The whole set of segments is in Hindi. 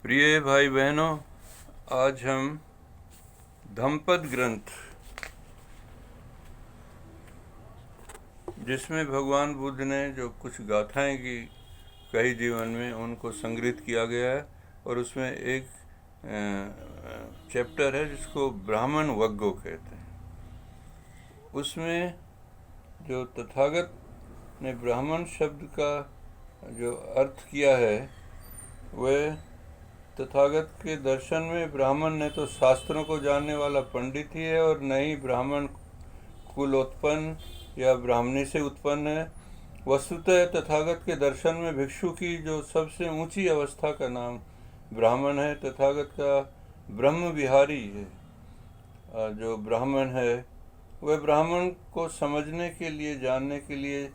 प्रिय भाई बहनों, आज हम धम्मपद ग्रंथ, जिसमें भगवान बुद्ध ने जो कुछ गाथाएं की कही जीवन में, उनको संग्रहित किया गया है। और उसमें एक चैप्टर है जिसको ब्राह्मण वग्गो कहते हैं। उसमें जो तथागत ने ब्राह्मण शब्द का जो अर्थ किया है, वह तथागत के दर्शन में ब्राह्मण ने तो शास्त्रों को जानने वाला पंडित ही है, और न ही ब्राह्मण कुलोत्पन्न या ब्राह्मणी से उत्पन्न है। वस्तुतः तथागत के दर्शन में भिक्षु की जो सबसे ऊंची अवस्था का नाम ब्राह्मण है। तथागत का ब्रह्म विहारी है। जो ब्राह्मण है वह ब्राह्मण को समझने के लिए, जानने के लिए,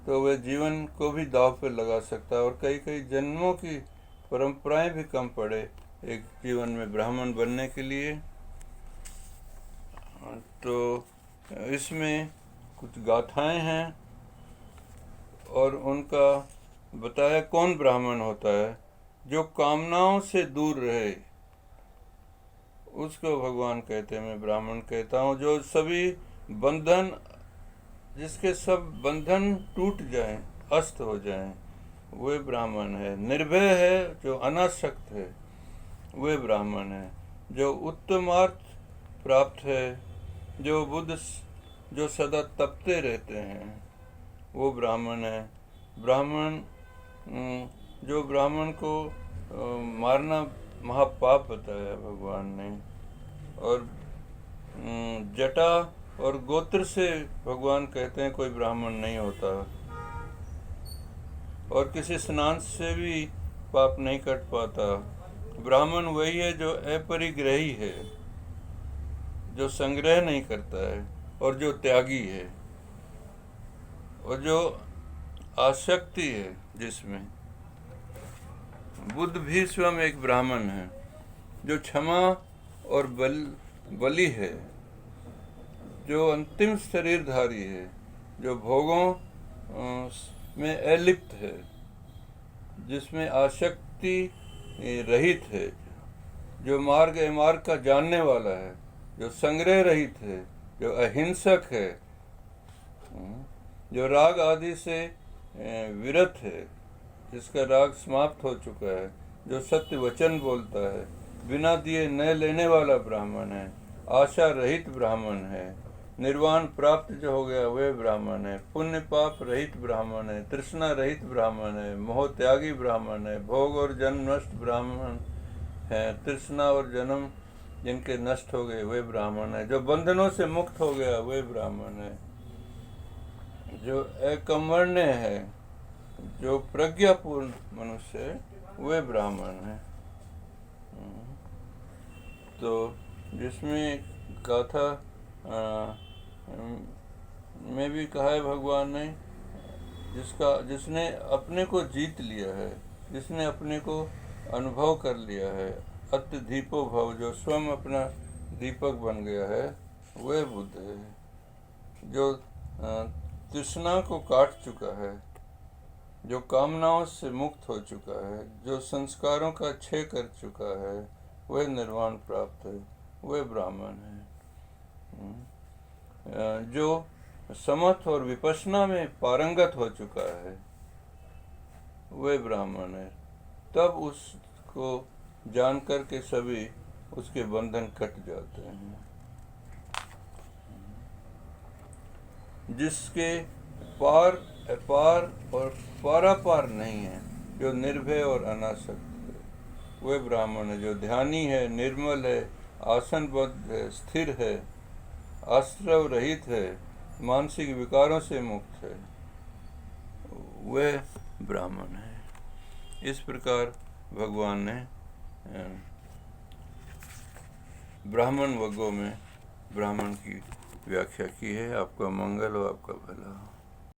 तो वह जीवन को भी दांव पर लगा सकता है, और कई कई जन्मों की परंपराएं भी कम पड़े एक जीवन में ब्राह्मण बनने के लिए। तो इसमें कुछ गाथाएं हैं और उनका बताया कौन ब्राह्मण होता है। जो कामनाओं से दूर रहे उसको भगवान कहते हैं, मैं ब्राह्मण कहता हूँ। जो सभी बंधन, जिसके सब बंधन टूट जाएं, अस्त हो जाएं, वे ब्राह्मण है। निर्भय है, जो अनासक्त है, वे ब्राह्मण है। जो उत्तमार्थ प्राप्त है, जो सदा तपते रहते हैं, वो ब्राह्मण है। ब्राह्मण, जो ब्राह्मण को मारना महापाप बताया भगवान ने। और जटा और गोत्र से भगवान कहते हैं कोई ब्राह्मण नहीं होता, और किसी स्नान से भी पाप नहीं कट पाता। ब्राह्मण वही है जो अपरिग्रही है, जो संग्रह नहीं करता है, और जो त्यागी है, और जो आसक्ति है जिसमें। बुद्ध भी स्वयं एक ब्राह्मण है, जो क्षमा और बलि है, जो अंतिम शरीरधारी है, जो भोगों में अलिप्त है, जिसमें आसक्ति रहित है, जो मार्ग अमार्ग का जानने वाला है, जो संग्रह रहित है, जो अहिंसक है, जो राग आदि से विरत है, जिसका राग समाप्त हो चुका है, जो सत्य वचन बोलता है, बिना दिए न लेने वाला ब्राह्मण है, आशा रहित ब्राह्मण है, निर्वाण प्राप्त जो हो गया वह ब्राह्मण है, पुण्य पाप रहित ब्राह्मण है, तृष्णा रहित ब्राह्मण है, मोह त्यागी ब्राह्मण है, भोग और जन्म नष्ट ब्राह्मण है, तृष्णा और जन्म जिनके नष्ट हो गए वे ब्राह्मण है, जो बंधनों से मुक्त हो गया वे ब्राह्मण है, जो एकमवर्ण्य है, जो प्रज्ञापूर्ण मनुष्य है, वे ब्राह्मण है। तो जिसमें गाथा में भी कहा है भगवान ने, जिसने अपने को जीत लिया है, जिसने अपने को अनुभव कर लिया है, अत्य दीपो भव, जो स्वयं अपना दीपक बन गया है, वह बुद्ध है। जो तृष्णा को काट चुका है, जो कामनाओं से मुक्त हो चुका है, जो संस्कारों का क्षय कर चुका है, वह निर्वाण प्राप्त है, वह ब्राह्मण है। जो समथ और विपश्यना में पारंगत हो चुका है, वह ब्राह्मण है। तब उसको जान कर के सभी उसके बंधन कट जाते हैं। जिसके पार, अपार और पारापार नहीं है, जो निर्भय और अनासक्त है, वह ब्राह्मण है। जो ध्यानी है, निर्मल है, आसनबद्ध है, स्थिर है, आश्रव रहित है, मानसिक विकारों से मुक्त है, वह ब्राह्मण है। इस प्रकार भगवान ने ब्राह्मण वग्गों में ब्राह्मण की व्याख्या की है। आपका मंगल हो, आपका भला हो।